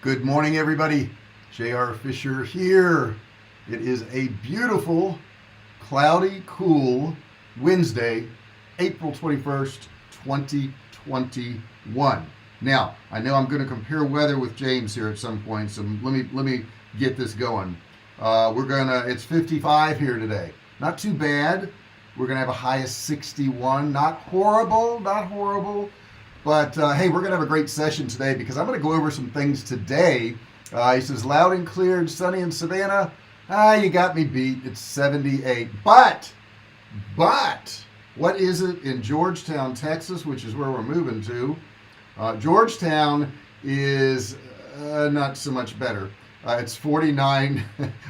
Good morning, everybody. J.R. Fisher here. It is a beautiful, cloudy, cool Wednesday, April 21st, 2021. Now, I know I'm going to compare weather with James here at some point, so let me get this going. It's 55 here today. Not too bad. We're gonna have a high of 61. Not horrible, but hey, we're gonna have a great session today because I'm gonna go over some things today. He says loud and clear and sunny in Savannah. You got me beat. It's 78. But what is it in Georgetown, Texas, which is where we're moving to? Georgetown is not so much better. It's 49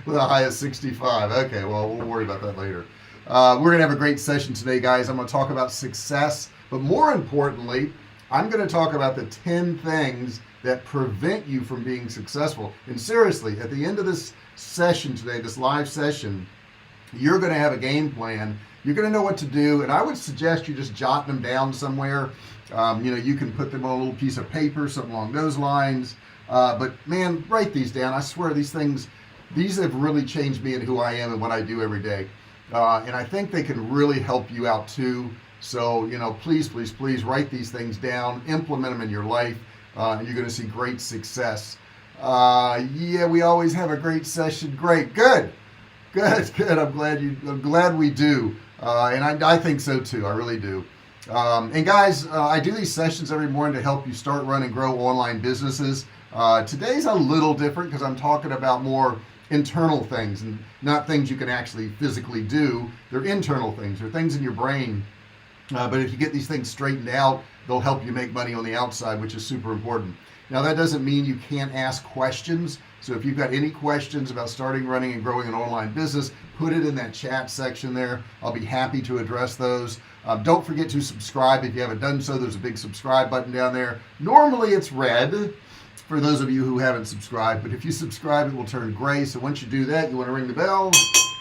with a high of 65. Okay, well, we'll worry about that later. We're gonna have a great session today, guys. I'm gonna talk about success, but more importantly, I'm gonna talk about the 10 things that prevent you from being successful. And seriously, at the end of this session today, this live session, you're gonna have a game plan. You're gonna know what to do, and I would suggest you just jot them down somewhere. You can put them on a little piece of paper, something along those lines. But man, write these down. I swear these have really changed me and who I am and what I do every day. And I think they can really help you out too. So, please write these things down, implement them in your life, and you're going to see great success. Yeah, we always have a great session. Great. Good. I'm glad we do. And I think so too. I really do. And guys, I do these sessions every morning to help you start, run, and grow online businesses. Today's a little different because I'm talking about more internal things and not things you can actually physically do. They're internal things. They're things in your brain. But if you get these things straightened out, they'll help you make money on the outside, which is super important. Now, that doesn't mean you can't ask questions. So if you've got any questions about starting, running, and growing an online business, put it in that chat section there. I'll be happy to address those. Don't forget to subscribe if you haven't done so. There's a big subscribe button down there. Normally it's red for those of you who haven't subscribed, but if you subscribe, it will turn gray. So once you do that, you want to ring the bell,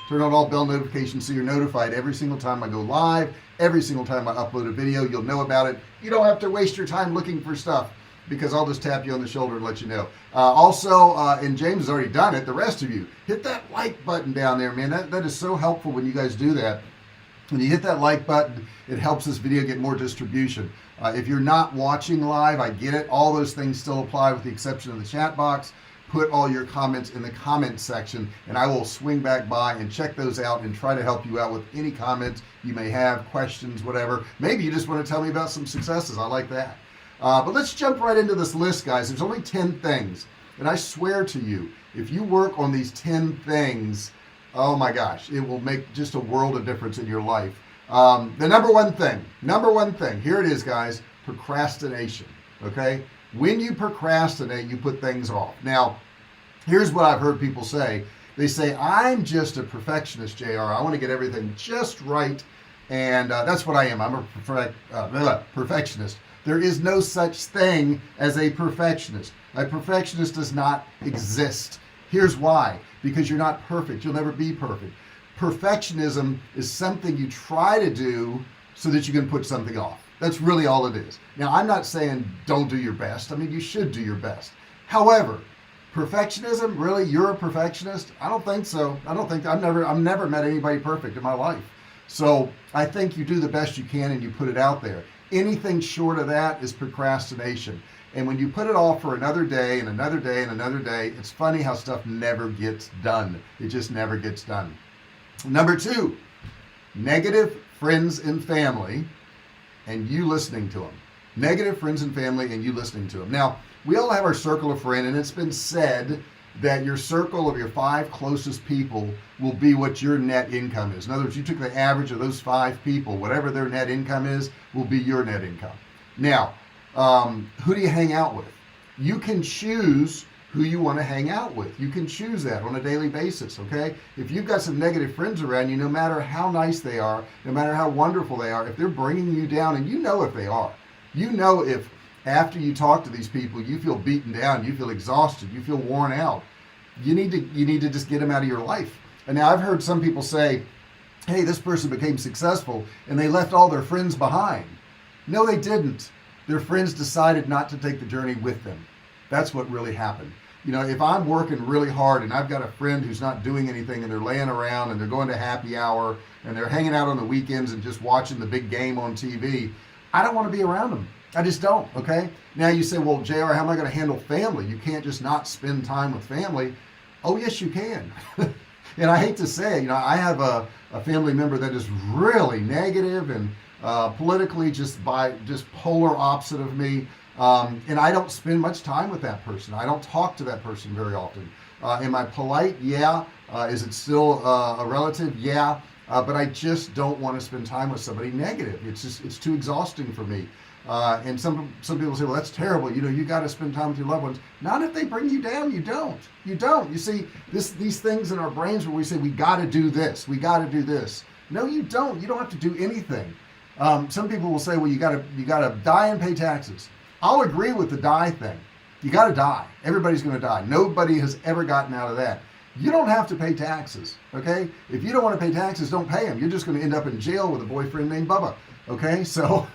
turn on all bell notifications so you're notified every single time I go live, every single time I upload a video. You'll know about it. You don't have to waste your time looking for stuff because I'll just tap you on the shoulder and let you know. And James has already done it, the rest of you, hit that like button down there, man. That is so helpful when you guys do that. When you hit that like button, it helps this video get more distribution. If you're not watching live, I get it. All those things still apply with the exception of the chat box. Put all your comments in the comment section and I will swing back by and check those out and try to help you out with any comments you may have, questions, whatever. Maybe you just want to tell me about some successes. I like that. But let's jump right into this list, guys. There's only 10 things. And I swear to you, if you work on these 10 things, oh my gosh, it will make just a world of difference in your life. The number one thing, here it is, guys, procrastination. Okay? When you procrastinate, you put things off. Now, here's what I've heard people say. They say, I'm just a perfectionist, JR. I want to get everything just right. And that's what I am. I'm a perfectionist. There is no such thing as a perfectionist. A perfectionist does not exist. Here's why. Because you're not perfect. You'll never be perfect. Perfectionism is something you try to do so that you can put something off. That's really all it is. Now, I'm not saying don't do your best. I mean, you should do your best. However, perfectionism, really, you're a perfectionist? I don't think so. I've never met anybody perfect in my life. So I think you do the best you can and you put it out there. Anything short of that is procrastination. And when you put it off for another day and another day and another day, it's funny how stuff never gets done. It just never gets done. Number 2, negative friends and family and you listening to them. Negative friends and family and you listening to them. Now, we all have our circle of friends, and it's been said that your circle of your 5 closest people will be what your net income is. In other words, you took the average of those 5 people, whatever their net income is, will be your net income. Now, who do you hang out with? You can choose who you want to hang out with. You can choose that on a daily basis, okay? If you've got some negative friends around you, no matter how nice they are, no matter how wonderful they are, if they're bringing you down, and you know if they are, you know if after you talk to these people, you feel beaten down, you feel exhausted, you feel worn out, you need to just get them out of your life. And now I've heard some people say, hey, this person became successful and they left all their friends behind. No, they didn't. Their friends decided not to take the journey with them. That's what really happened. You know, if I'm working really hard and I've got a friend who's not doing anything and they're laying around and they're going to happy hour and they're hanging out on the weekends and just watching the big game on TV, I don't want to be around them. I just don't. Okay. Now you say, well, JR, how am I going to handle family? You can't just not spend time with family. Oh, yes, you can. And I hate to say it, you know, I have a family member that is really negative and politically just polar opposite of me. And I don't spend much time with that person. I don't talk to that person very often. Am I polite? Yeah. Is it still a relative? Yeah. But I just don't want to spend time with somebody negative. It's too exhausting for me. And some people say, well, that's terrible. You know, you got to spend time with your loved ones. Not if they bring you down. You don't. You see, these things in our brains where we say, we got to do this. We got to do this. No, you don't. You don't have to do anything. Some people will say, well, you got to die and pay taxes. I'll agree with the die thing. You got to die. Everybody's going to die. Nobody has ever gotten out of that. You don't have to pay taxes. Okay. If you don't want to pay taxes, don't pay them. You're just going to end up in jail with a boyfriend named Bubba. Okay, so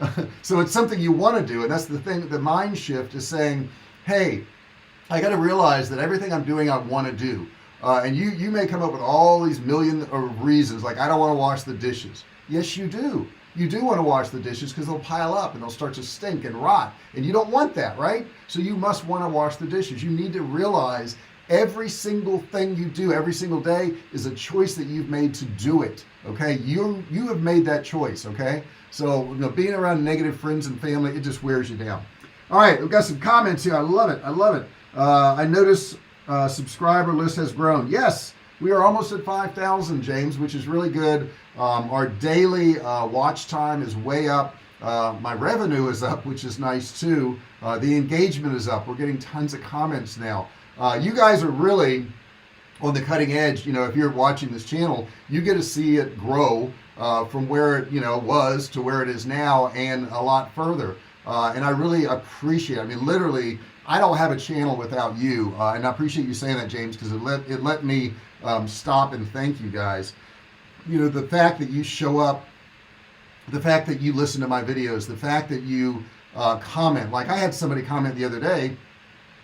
it's something you want to do, and that's the thing. The mind shift is saying, hey, I got to realize that everything I'm doing I want to do. And you may come up with all these million reasons, like I don't want to wash the dishes. Yes, you do. You do want to wash the dishes because they'll pile up and they'll start to stink and rot, and you don't want that, right? So you must want to wash the dishes. You need to realize every single thing you do every single day is a choice that you've made to do it. Okay, you have made that choice. Okay, so you know, being around negative friends and family, it just wears you down. All right, we've got some comments here. I love it. I notice subscriber list has grown. Yes, we are almost at 5,000, James, which is really good. Our daily watch time is way up. My revenue is up, which is nice too. The engagement is up. We're getting tons of comments now. You guys are really on the cutting edge. You know, if you're watching this channel, you get to see it grow from where it was to where it is now, and a lot further. And I really appreciate it. I mean, literally, I don't have a channel without you, and I appreciate you saying that, James, because it let me stop and thank you guys. You know, the fact that you show up, the fact that you listen to my videos, the fact that you comment. Like I had somebody comment the other day,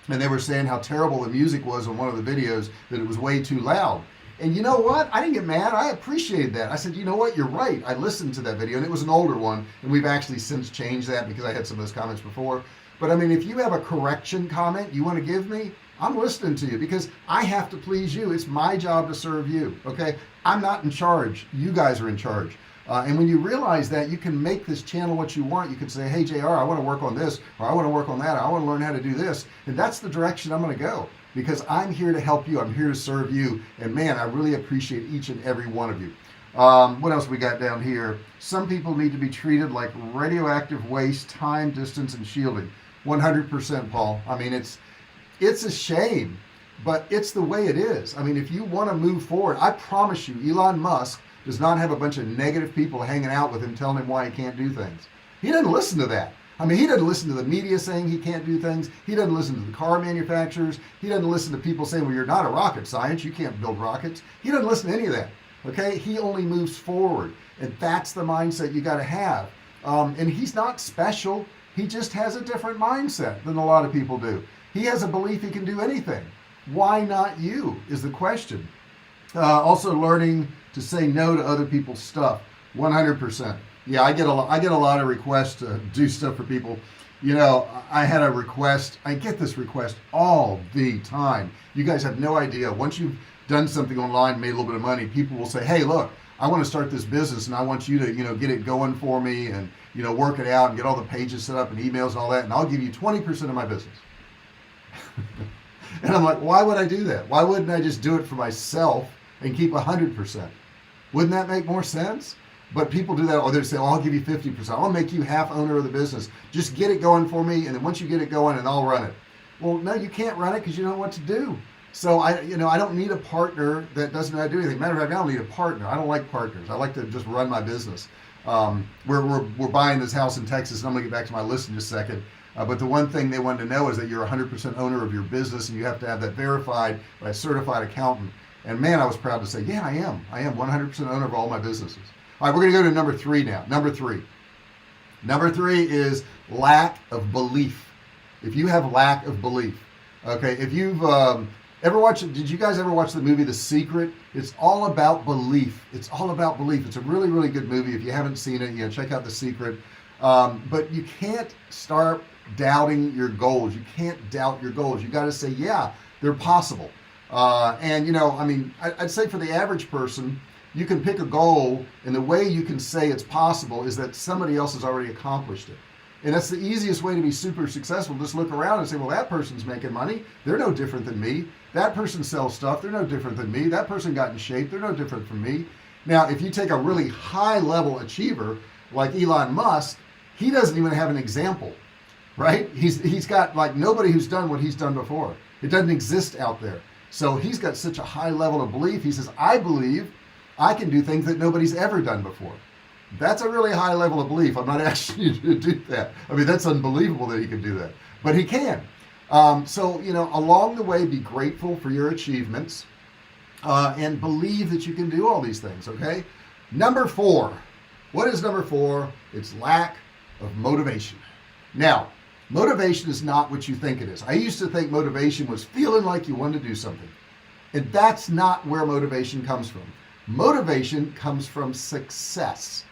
and they were saying how terrible the music was on one of the videos, that it was way too loud. And you know what? I didn't get mad. I appreciated that. I said, you know what? You're right. I listened to that video, and it was an older one, and we've actually since changed that because I had some of those comments before. But I mean, if you have a correction comment you want to give me, I'm listening to you because I have to please you. It's my job to serve you. Okay? I'm not in charge. You guys are in charge. And when you realize that, you can make this channel what you want. You can say, hey, JR, I want to work on this, or I want to work on that. I want to learn how to do this. And that's the direction I'm going to go, because I'm here to help you. I'm here to serve you. And man, I really appreciate each and every one of you. What else we got down here? Some people need to be treated like radioactive waste, time, distance, and shielding. 100%, Paul. I mean, it's a shame, but it's the way it is. I mean, if you want to move forward, I promise you, Elon Musk does not have a bunch of negative people hanging out with him telling him why he can't do things. He doesn't listen to that. I mean, he doesn't listen to the media saying he can't do things. He doesn't listen to the car manufacturers. He doesn't listen to people saying, well, you're not a rocket science, you can't build rockets. He doesn't listen to any of that. Okay, he only moves forward, and that's the mindset you got to have. And he's not special. He just has a different mindset than a lot of people do. He has a belief he can do anything. Why not you is the question. Also learning to say no to other people's stuff. 100%. Yeah, I get a lot of requests to do stuff for people. You know, I had a request. I get this request all the time. You guys have no idea. Once you've done something online and made a little bit of money, people will say, hey, look, I want to start this business and I want you to, get it going for me and, work it out and get all the pages set up and emails and all that, and I'll give you 20% of my business. And I'm like, why would I do that? Why wouldn't I just do it for myself and keep 100%? Wouldn't that make more sense? But people do that, or they say, oh, I'll give you 50%. I'll make you half owner of the business. Just get it going for me, and then once you get it going, and I'll run it. Well, no, you can't run it because you don't know what to do. So I don't need a partner that doesn't know how to do anything. Matter of fact, I don't need a partner. I don't like partners. I like to just run my business. We're buying this house in Texas, and I'm going to get back to my list in just a second. But the one thing they wanted to know is that you're 100% owner of your business, and you have to have that verified by a certified accountant. And man, I was proud to say, yeah, I am 100% owner of all my businesses. All right, we're going to go to number 3 now. Number three is lack of belief. If you have lack of belief, Okay, if you've ever watched, did you guys ever watch the movie The Secret? It's all about belief. It's all about belief. It's a really, really good movie. If you haven't seen it, check out The Secret. But you can't start doubting your goals. You can't doubt your goals. You got to say, yeah, they're possible. And I mean, I'd say for the average person, you can pick a goal, and the way you can say it's possible is that somebody else has already accomplished it. And that's the easiest way to be super successful. Just look around and say, well, that person's making money. They're no different than me. That person sells stuff. They're no different than me. That person got in shape. They're no different from me. Now, if you take a really high level achiever like Elon Musk, he doesn't even have an example, right? He's got like nobody who's done what he's done before. It doesn't exist out there. So he's got such a high level of belief. He says, I believe I can do things that nobody's ever done before. That's a really high level of belief. I'm not asking you to do that. I mean, that's unbelievable that he can do that, but he can. So, along the way, be grateful for your achievements and believe that you can do all these things, okay? Number 4. What is number 4? It's lack of motivation. Now, motivation is not what you think it is. I used to think motivation was feeling like you wanted to do something. And that's not where motivation comes from. Motivation comes from success.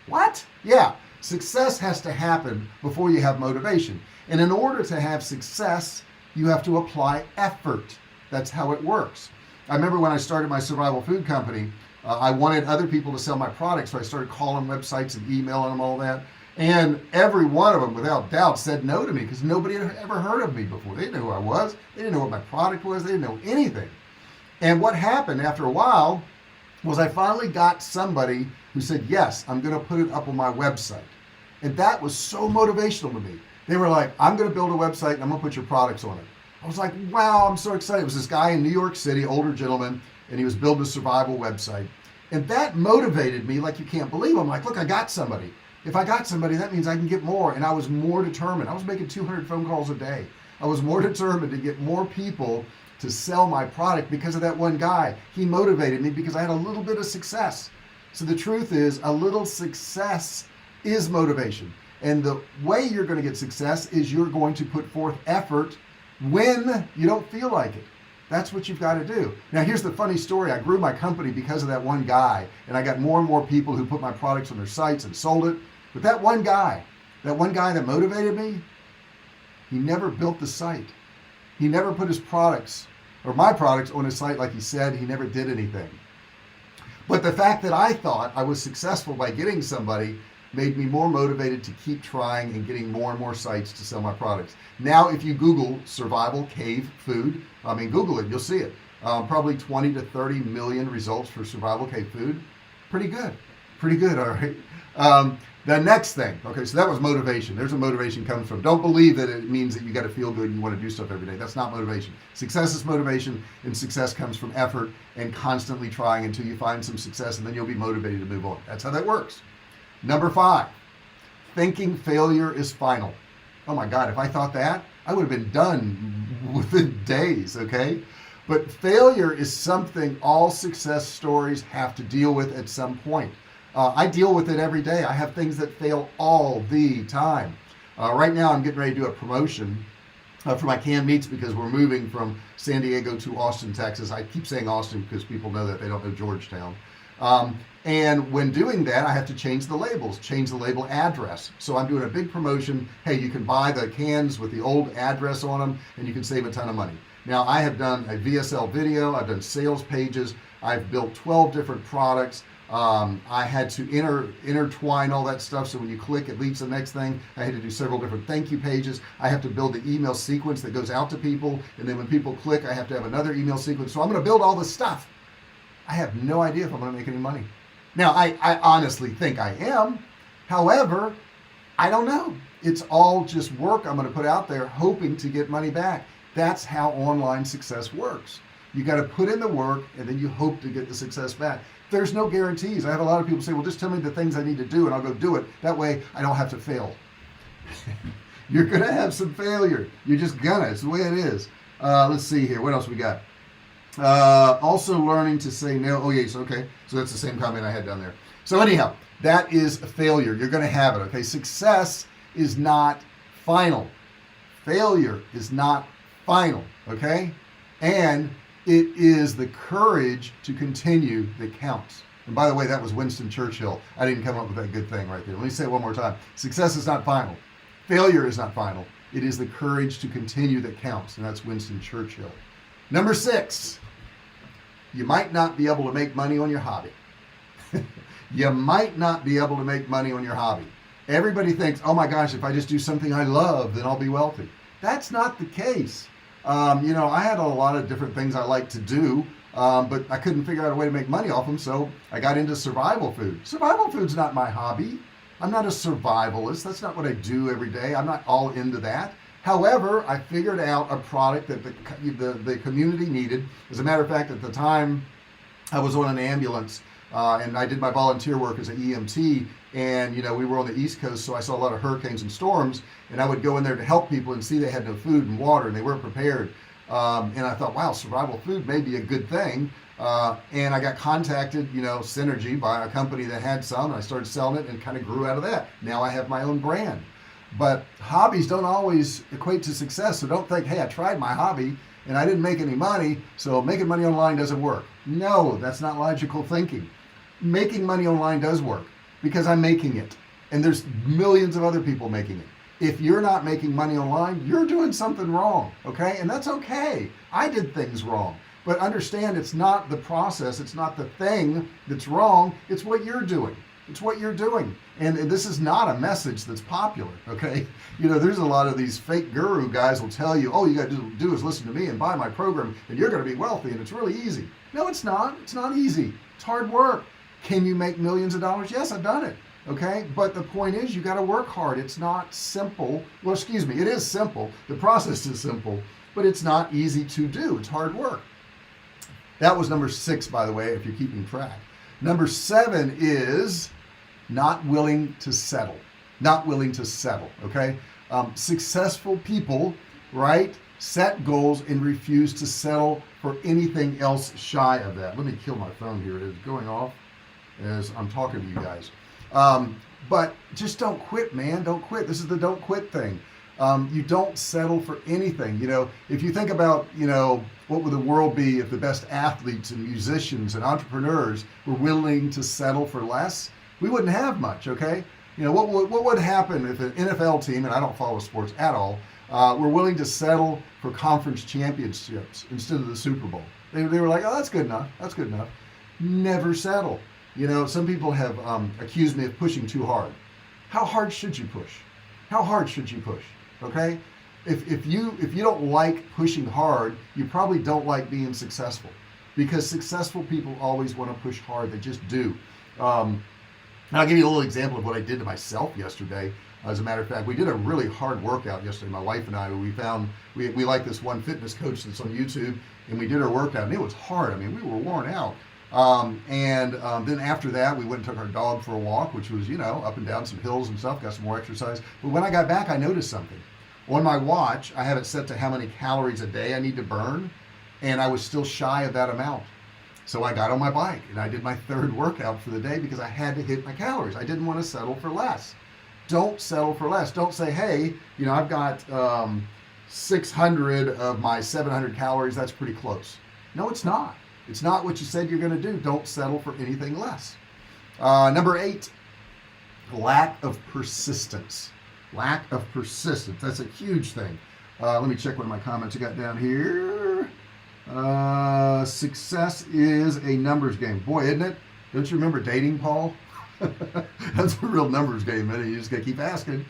What? Yeah, success has to happen before you have motivation. And in order to have success, you have to apply effort. That's how it works. I remember when I started my survival food company, I wanted other people to sell my products, so I started calling websites and emailing them all that. And every one of them, without doubt, said no to me because nobody had ever heard of me before. They didn't know who I was. They didn't know what my product was. They didn't know anything. And what happened after a while was I finally got somebody who said, yes, I'm going to put it up on my website. And that was so motivational to me. They were like, I'm going to build a website and I'm going to put your products on it. I was like, wow, I'm so excited. It was this guy in New York City, older gentleman, and he was building a survival website. And that motivated me like you can't believe. I'm like, look, I got somebody. If I got somebody, that means I can get more. And I was more determined. I was making 200 phone calls a day. I was more determined to get more people to sell my product because of that one guy. He motivated me because I had a little bit of success. So the truth is, a little success is motivation. And the way you're going to get success is you're going to put forth effort when you don't feel like it. That's what you've got to do. Now, here's the funny story. I grew my company because of that one guy, and I got more and more people who put my products on their sites and sold it. But that one guy that motivated me, he never built the site. He never put his products or my products on his site like he said. He never did anything. But the fact that I thought I was successful by getting somebody made me more motivated to keep trying and getting more and more sites to sell my products. Now, if you Google Survivalcave food, Google it, you'll see it. Probably 20 to 30 million results for Survivalcave food. Pretty good, all right. The next thing, okay, so that was motivation. There's where motivation comes from. Don't believe that it means that you got to feel good and you want to do stuff every day. That's not motivation. Success is motivation, and success comes from effort and constantly trying until you find some success, and then you'll be motivated to move on. That's how that works. Number 5, thinking failure is final. Oh my God, if I thought that, I would have been done within days, okay? But failure is something all success stories have to deal with at some point. I deal with it every day. I have things that fail all the time. Right now, I'm getting ready to do a promotion for my canned meats because we're moving from San Diego to Austin, Texas. I keep saying Austin because people know that. They don't know Georgetown. And when doing that, I have to change the labels, change the label address. So I'm doing a big promotion. Hey, you can buy the cans with the old address on them and you can save a ton of money. Now, I have done a VSL video. I've done sales pages. I've built 12 different products. I had to intertwine all that stuff, so when you click, it leads to the next thing. I had to do several different thank you pages. I have to build the email sequence that goes out to people, and then when people click, I have to have another email sequence. So I'm going to build all this stuff. I have no idea if I'm going to make any money. Now, I honestly think I am. However, I don't know. It's all just work I'm going to put out there, hoping to get money back. That's how online success works. You got to put in the work, and then you hope to get the success back. There's no guarantees. I have a lot of people say, well, just tell me the things I need to do and I'll go do it. That way I don't have to fail. You're going to have some failure. You're just gonna. It's the way it is. Let's see here. What else we got? Also learning to say no. Oh, yes. Okay. So that's the same comment I had down there. So anyhow, that is a failure. You're going to have it. Okay. Success is not final. Failure is not final, okay? And it is the courage to continue that counts. And by the way, that was Winston Churchill. I didn't come up with that good thing right there. Let me say it one more time. Success is not final. Failure is not final. It is the courage to continue that counts. And that's Winston Churchill. Number 6, you might not be able to make money on your hobby. You might not be able to make money on your hobby. Everybody thinks, oh my gosh, if I just do something I love, then I'll be wealthy. That's not the case. I had a lot of different things I like to do, but I couldn't figure out a way to make money off them, so I got into survival food. Survival food's not my hobby. I'm not a survivalist. That's not what I do every day. I'm not all into that. However, I figured out a product that the community needed. As a matter of fact, at the time, I was on an ambulance, and I did my volunteer work as an EMT, and we were on the East Coast, so I saw a lot of hurricanes and storms, and I would go in there to help people and see they had no food and water and they weren't prepared, and I thought, wow, survival food may be a good thing, and I got contacted, Synergy, by a company that had some, and I started selling it and kind of grew out of that. Now I have my own brand. But hobbies don't always equate to success, so don't think, hey, I tried my hobby and I didn't make any money, so making money online doesn't work. No, that's not logical thinking. Making money online does work because I'm making it, and there's millions of other people making it. If you're not making money online, you're doing something wrong, okay? And that's okay. I did things wrong, but understand it's not the process, it's not the thing that's wrong, it's what you're doing. It's what you're doing. And this is not a message that's popular, okay? There's a lot of these fake guru guys will tell you, oh, you got to do is listen to me and buy my program and you're going to be wealthy and it's really easy. No, it's not. It's not easy. It's hard work. Can you make millions of dollars? Yes, I've done it, okay? But the point is you got to work hard. It's not simple. Well, excuse me, it is simple. The process is simple, but it's not easy to do. It's hard work. That was number 6, by the way, if you're keeping track. Number 7 is not willing to settle. Not willing to settle, okay? Successful people, right, set goals and refuse to settle for anything else shy of that. Let me kill my phone here. It is going off as I'm talking to you guys. But just don't quit, man. Don't quit. This is the don't quit thing. You don't settle for anything. If you think about, what would the world be if the best athletes and musicians and entrepreneurs were willing to settle for less? We wouldn't have much, okay? What would happen if an NFL team, and I don't follow sports at all, were willing to settle for conference championships instead of the Super Bowl? They were like, oh, that's good enough. That's good enough. Never settle. Some people have accused me of pushing too hard. How hard should you push? How hard should you push? Okay? If you don't like pushing hard, you probably don't like being successful, because successful people always want to push hard. They just do. I'll give you a little example of what I did to myself yesterday. As a matter of fact, we did a really hard work,out yesterday, my wife and I. We like this one fitness coach that's on YouTube, and we did our workout, and it was hard. I mean, we were worn out. Then after that, we went and took our dog for a walk, which was, up and down some hills and stuff, got some more exercise. But when I got back, I noticed something. On my watch, I have it set to how many calories a day I need to burn, and I was still shy of that amount. So I got on my bike and I did my 3rd workout for the day because I had to hit my calories. I didn't want to settle for less. Don't settle for less. Don't say, hey, I've got 600 of my 700 calories. That's pretty close. No, it's not. It's not what you said you're going to do. Don't settle for anything less. Number 8, lack of persistence. Lack of persistence. That's a huge thing. Let me check one of my comments I got down here. Success is a numbers game. Boy, isn't it? Don't you remember dating, Paul? That's a real numbers game, man. You just gotta keep asking.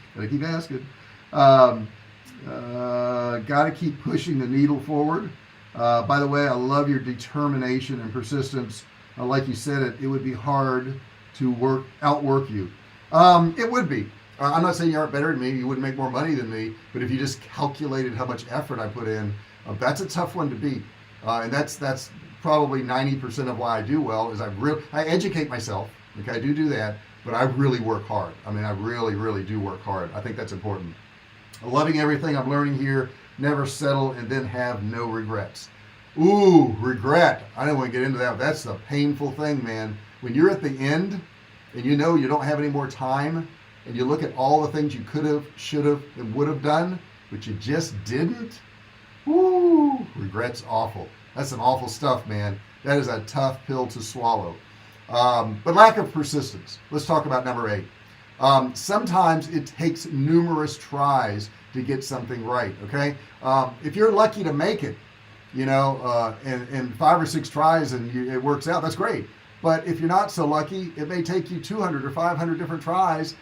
Gotta keep pushing the needle forward. By the way, I love your determination and persistence. Like you said, it would be hard to outwork you. It would be. I'm not saying you aren't better than me. You wouldn't make more money than me. But if you just calculated how much effort I put in, that's a tough one to beat. And that's probably 90% of why I do well, is I educate myself. Okay, I do that, but I really work hard. I mean, I really, really do work hard. I think that's important. Loving everything I'm learning here, never settle, and then have no regrets. Ooh, regret. I don't want to get into that. That's the painful thing, man. When you're at the end and you don't have any more time, and you look at all the things you could have, should have, and would have done, but you just didn't, Woo! Regret's awful. That's some awful stuff, man. That is a tough pill to swallow. But lack of persistence. Let's talk about number 8. Sometimes it takes numerous tries to get something right. Okay, if you're lucky to make it, in 5 or 6 tries and it works out, that's great. But if you're not so lucky, it may take you 200 or 500 different tries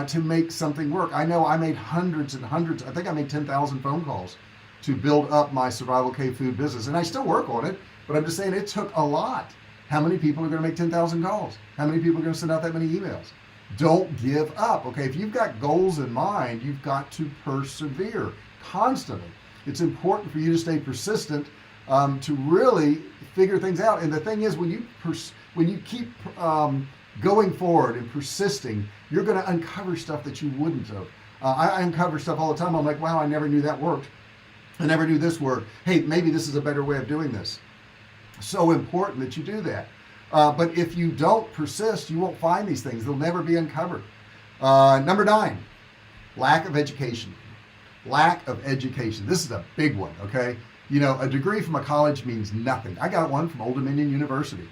to make something work. I know I made hundreds and hundreds. I think I made 10,000 phone calls to build up my Survivalcave food business, and I still work on it. But I'm just saying it took a lot. How many people are going to make 10,000 calls? How many people are going to send out that many emails? Don't give up. Okay, if you've got goals in mind, you've got to persevere constantly. It's important for you to stay persistent, to really figure things out. And the thing is, when you keep going forward and persisting, you're going to uncover stuff that you wouldn't have. I uncover stuff all the time. I'm like, wow, I never knew that worked. I never knew this worked. Hey, maybe this is a better way of doing this. So important that you do that. But if you don't persist, you won't find these things. They'll never be uncovered. Number 9, lack of education. Lack of education. This is a big one, okay? A degree from a college means nothing. I got one from Old Dominion University.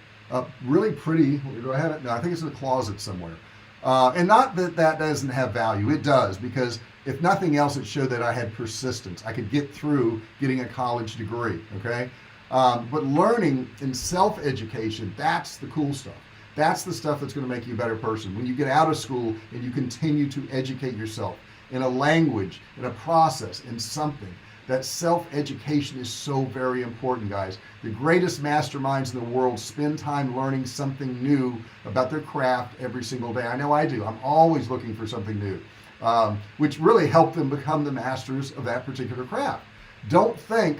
Really pretty. Do I have it? No, I think it's in the closet somewhere. And not that doesn't have value. It does, because if nothing else, it showed that I had persistence. I could get through getting a college degree, okay? But learning and self-education, that's the cool stuff. That's the stuff that's going to make you a better person. When you get out of school and you continue to educate yourself in a language, in a process, in something, that self-education is so very important, guys. The greatest masterminds in the world spend time learning something new about their craft every single day. I know I do. I'm always looking for something new, which really help them become the masters of that particular craft. Don't think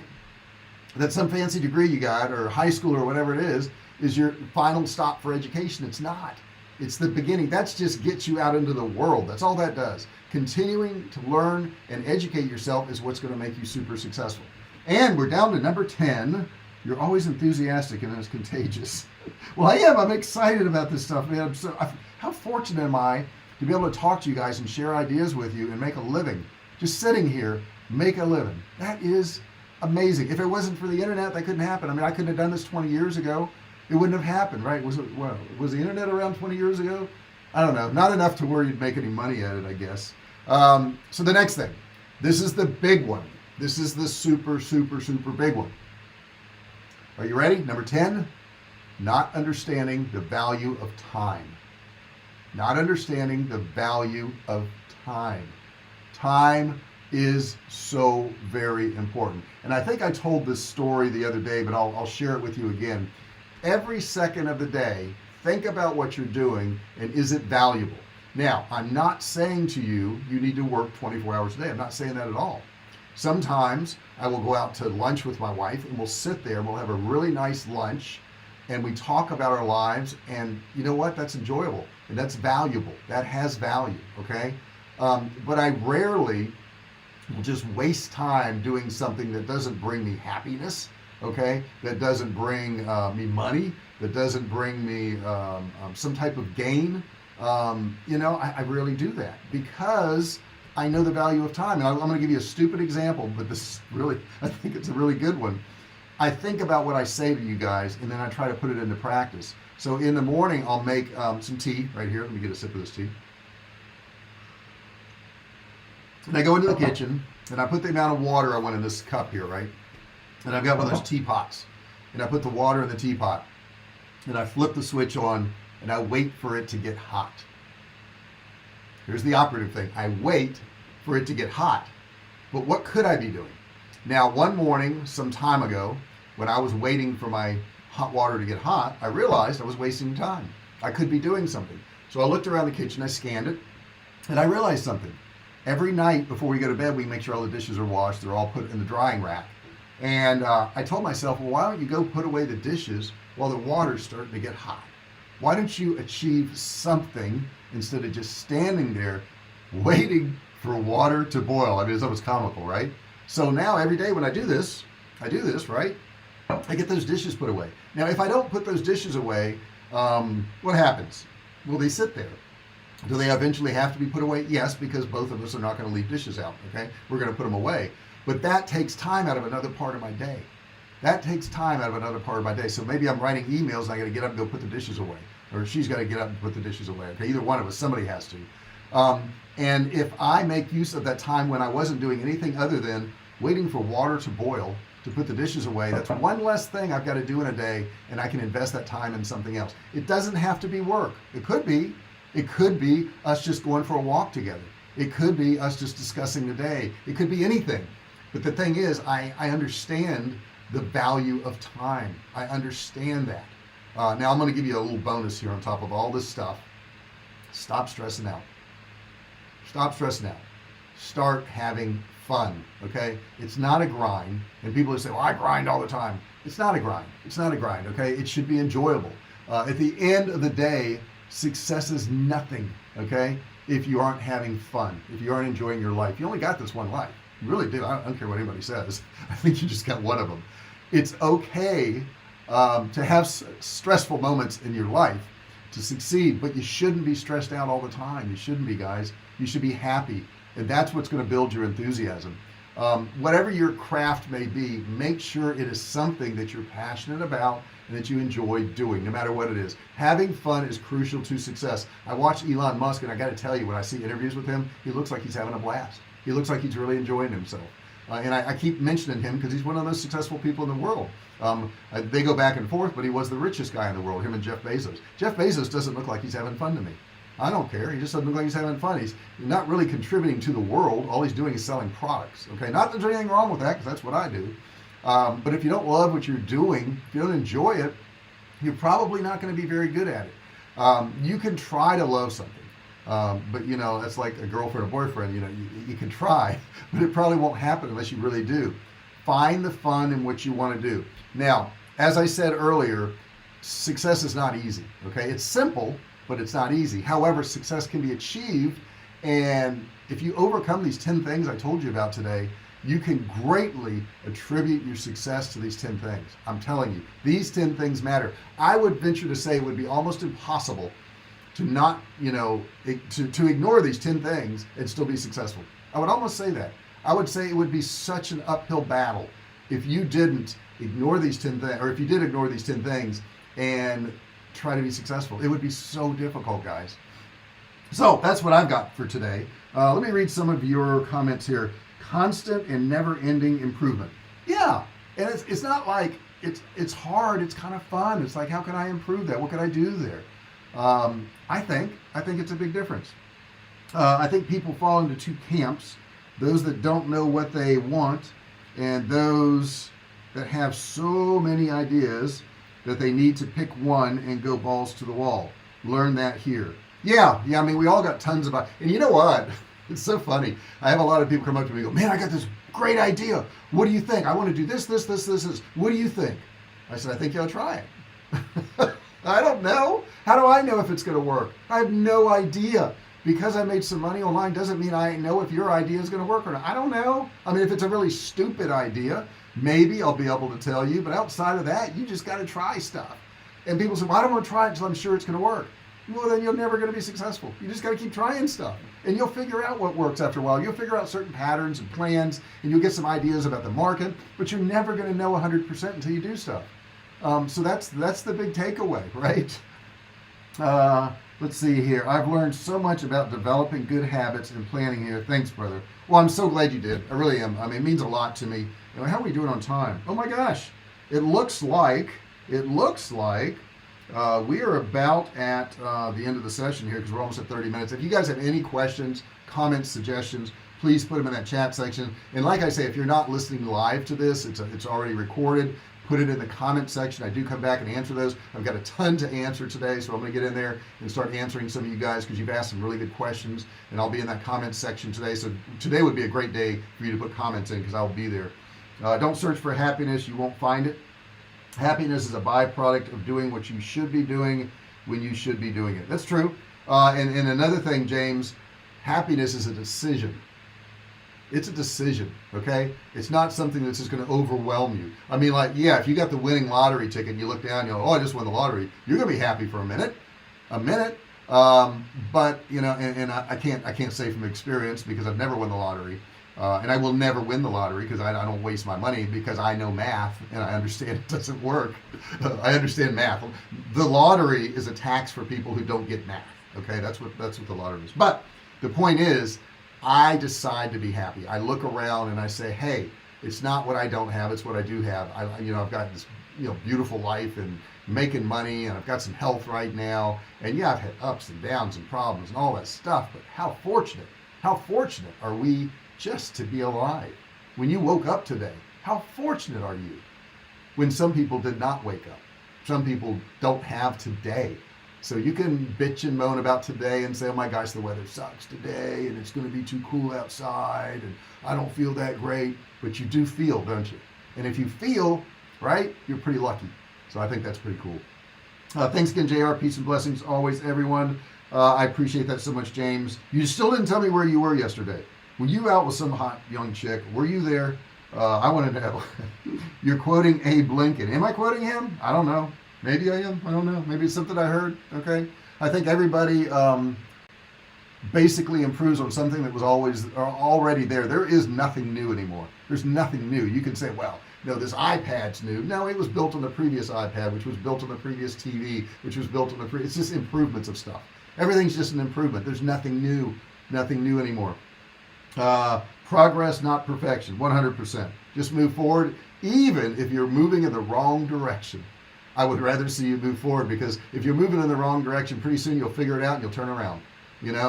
that some fancy degree you got, or high school, or whatever it is your final stop for education. It's not. It's the beginning. That's just gets you out into the world. That's all that does. Continuing to learn and educate yourself is what's going to make you super successful. And we're down to number 10. You're always enthusiastic, and it's contagious. Well, I am. I'm excited about this stuff, man. How fortunate am I to be able to talk to you guys and share ideas with you and make a living. Just sitting here, make a living. That is amazing. If it wasn't for the internet, that couldn't happen. I mean, I couldn't have done this 20 years ago. It wouldn't have happened, right? Was the internet around 20 years ago? I don't know. Not enough to where you'd make any money at it, I guess. So the next thing, this is the big one. This is the super, super, super big one. Are you ready? Number 10, not understanding the value of time. Not understanding the value of time. Time is so very important. And I think I told this story the other day, but I'll share it with you again. Every second of the day, think about what you're doing and is it valuable? Now, I'm not saying to you, you need to work 24 hours a day. I'm not saying that at all. Sometimes I will go out to lunch with my wife and we'll sit there and we'll have a really nice lunch and we talk about our lives, and you know what? That's enjoyable and that's valuable. That has value, okay? But I rarely will just waste time doing something that doesn't bring me happiness, okay, that doesn't bring me money, that doesn't bring me some type of gain. I rarely do that because I know the value of time. And I'm going to give you a stupid example, but this really, I think it's a really good one. I think about what I say to you guys, and then I try to put it into practice. So in the morning, I'll make some tea right here. Let me get a sip of this tea. And I go into the kitchen, and I put the amount of water I want in this cup here, right? And I've got one of those teapots, and I put the water in the teapot, and I flip the switch on, and I wait for it to get hot. Here's the operative thing. I wait for it to get hot. But what could I be doing? Now, one morning, some time ago, when I was waiting for my hot water to get hot, I realized I was wasting time. I could be doing something. So I looked around the kitchen, I scanned it, and I realized something. Every night before we go to bed, we make sure all the dishes are washed. They're all put in the drying rack. And I told myself, well, why don't you go put away the dishes while the water's starting to get hot? Why don't you achieve something instead of just standing there waiting for water to boil? I mean, it's almost comical, right? So now every day when I do this, right? I get those dishes put away. Now, if I don't put those dishes away, what happens? Will they sit there? Do they eventually have to be put away? Yes, because both of us are not going to leave dishes out, okay? We're going to put them away. But that takes time out of another part of my day. That takes time out of another part of my day. So maybe I'm writing emails and I got to get up and go put the dishes away, or she's got to get up and put the dishes away. Okay, either one of us, somebody has to. And if I make use of that time when I wasn't doing anything other than waiting for water to boil to put the dishes away, that's one less thing I've got to do in a day, and I can invest that time in something else. It doesn't have to be work. It could be us just going for a walk together. It could be us just discussing the day. It could be anything. But the thing is, I understand the value of time. I understand that. Now I'm going to give you a little bonus here on top of all this stuff. Stop stressing out. Stop stressing out. Start having fun. Okay, it's not a grind. And people who say, well, I grind all the time. It's not a grind. It's not a grind. Okay, it should be enjoyable. At the end of the day, success is nothing. Okay, if you aren't having fun, if you aren't enjoying your life. You only got this one life. You really do. I don't care what anybody says. I think you just got one of them. It's okay to have stressful moments in your life to succeed, but you shouldn't be stressed out all the time. You shouldn't be, guys. You should be happy, and that's what's going to build your enthusiasm. Whatever your craft may be, make sure it is something that you're passionate about and that you enjoy doing, no matter what it is. Having fun is crucial to success. I watch Elon Musk, and I got to tell you, when I see interviews with him, he looks like he's having a blast. He looks like he's really enjoying himself. And I keep mentioning him because he's one of the most successful people in the world. They go back and forth, but he was the richest guy in the world, him and Jeff Bezos. Jeff Bezos doesn't look like he's having fun to me. I don't care. He just doesn't look like he's having fun. He's not really contributing to the world. All he's doing is selling products. Okay, not that there's anything wrong with that, because that's what I do. But if you don't love what you're doing, if you don't enjoy it, you're probably not going to be very good at it. You can try to love something. But you know, that's like a girlfriend or boyfriend. You know, you can try, but it probably won't happen unless you really do. Find the fun in what you want to do. Now, as I said earlier, success is not easy. Okay, it's simple, but it's not easy. However, success can be achieved, and if you overcome these 10 things I told you about today, you can greatly attribute your success to these 10 things. I'm telling you, these 10 things matter. I would venture to say it would be almost impossible to not, to ignore these 10 things and still be successful. I would almost say that. I would say it would be such an uphill battle if you didn't ignore these 10 things, or if you did ignore these 10 things and try to be successful. It would be so difficult, guys. So that's what I've got for today. Let me read some of your comments here. Constant and never-ending improvement. Yeah, and it's not like it's hard. It's kind of fun. It's like, how can I improve that? What can I do there? I think it's a big difference. I think people fall into two camps: those that don't know what they want, and those that have so many ideas that they need to pick one and go balls to the wall. Learn that here. Yeah. I mean, we all got tons of, and you know what? It's so funny. I have a lot of people come up to me and go, man, I got this great idea. What do you think? I want to do this. What do you think? I said, I think you ought to try it. I don't know. How do I know if it's going to work? I have no idea. Because I made some money online doesn't mean I know if your idea is going to work or not. I don't know. I mean, if it's a really stupid idea, maybe I'll be able to tell you. But outside of that, you just got to try stuff. And people say, well, I don't want to try it until I'm sure it's going to work. Well, then you're never going to be successful. You just got to keep trying stuff. And you'll figure out what works after a while. You'll figure out certain patterns and plans, and you'll get some ideas about the market. But you're never going to know 100% until you do stuff. So that's the big takeaway, right? Let's see here. I've learned so much about developing good habits and planning here. Thanks, brother. Well, I'm so glad you did. I really am. I mean, it means a lot to me. How are we doing on time? Oh my gosh. It looks like we are about at the end of the session here, because we're almost at 30 minutes. If you guys have any questions, comments, suggestions, please put them in that chat section. And like I say, if you're not listening live to this, it's already recorded. Put it in the comment section. I do come back and answer those. I've got a ton to answer today, so I'm going to get in there and start answering some of you guys, because you've asked some really good questions, and I'll be in that comment section today. So today would be a great day for you to put comments in, because I'll be there. Don't search for happiness. You won't find it. Happiness is a byproduct of doing what you should be doing when you should be doing it. That's true. And another thing, James, happiness is a decision. It's a decision, okay? It's not something that's just going to overwhelm you. I mean, like, yeah, if you got the winning lottery ticket and you look down and you go, oh, I just won the lottery, you're going to be happy for a minute. But, and I can't say from experience, because I've never won the lottery. And I will never win the lottery because I don't waste my money, because I know math and I understand it doesn't work. I understand math. The lottery is a tax for people who don't get math. Okay, that's what the lottery is. But the point is, I decide to be happy. I look around and I say, hey, it's not what I don't have, it's what I do have. I've got this beautiful life and making money, and I've got some health right now. And yeah, I've had ups and downs and problems and all that stuff. But how fortunate are we just to be alive? When you woke up today, how fortunate are you? When some people did not wake up, some people don't have today. So you can bitch and moan about today and say, oh my gosh, the weather sucks today and it's going to be too cool outside and I don't feel that great. But you do feel, don't you? And if you feel, right, you're pretty lucky. So I think that's pretty cool. Thanks again, JR. Peace and blessings always, everyone. I appreciate that so much, James. You still didn't tell me where you were yesterday. Were you out with some hot young chick? Were you there? I wanted to know. You're quoting Abe Lincoln. Am I quoting him? I don't know. Maybe I am. I don't know. Maybe it's something I heard. Okay. I think everybody basically improves on something that was already there. There is nothing new anymore. There's nothing new. You can say, well, no, this iPad's new. No, it was built on the previous iPad, which was built on the previous TV, which was built on the previous. It's just improvements of stuff. Everything's just an improvement. There's nothing new. Nothing new anymore. Progress, not perfection. 100%. Just move forward, even if you're moving in the wrong direction. I would rather see you move forward, because if you're moving in the wrong direction, pretty soon you'll figure it out and you'll turn around.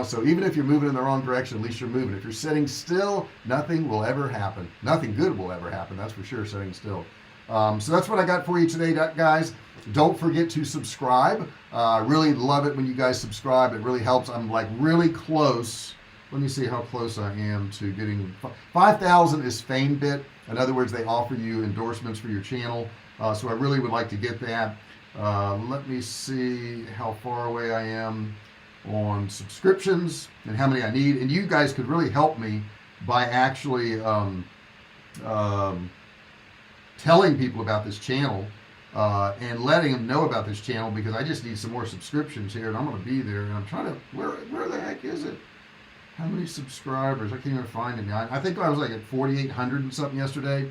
So even if you're moving in the wrong direction, at least you're moving. If you're sitting still, nothing will ever happen. Nothing good will ever happen, that's for sure, sitting still. So that's what I got for you today, guys. Don't forget to subscribe. I really love it when you guys subscribe. It really helps. I'm like really close. Let me see how close I am to getting 5,000 is FameBit. In other words, they offer you endorsements for your channel. So I really would like to get that. Let me see how far away I am on subscriptions and how many I need. And you guys could really help me by actually telling people about this channel and letting them know about this channel, because I just need some more subscriptions here, and I'm going to be there. And I'm trying to, where the heck is it? How many subscribers? I can't even find it now. I think I was like at 4,800 and something yesterday.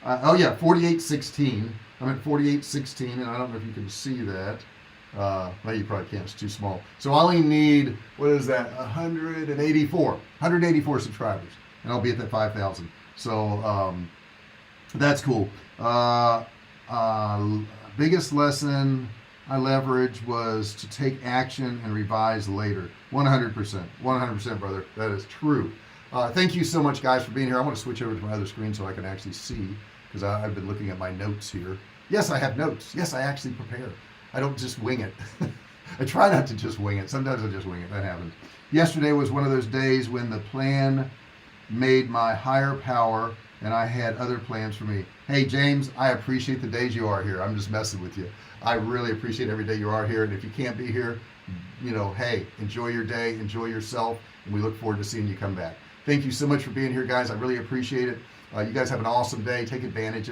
Oh yeah, 4,816. I'm at 4,816, and I don't know if you can see that. Well, you probably can't. It's too small. So I only need, what is that? 184 subscribers, and I'll be at that 5,000. So that's cool. Biggest lesson I leveraged was to take action and revise later. 100%, brother. That is true. Thank you so much, guys, for being here. I want to switch over to my other screen so I can actually see, because I've been looking at my notes here. Yes, I have notes. Yes, I actually prepare. I don't just wing it. I try not to just wing it. Sometimes I just wing it. That happens. Yesterday was one of those days when the plan made my higher power, and I had other plans for me. Hey, James, I appreciate the days you are here. I'm just messing with you. I really appreciate every day you are here. And if you can't be here, hey, enjoy your day, enjoy yourself, and we look forward to seeing you come back. Thank you so much for being here, guys. I really appreciate it. You guys have an awesome day. Take advantage of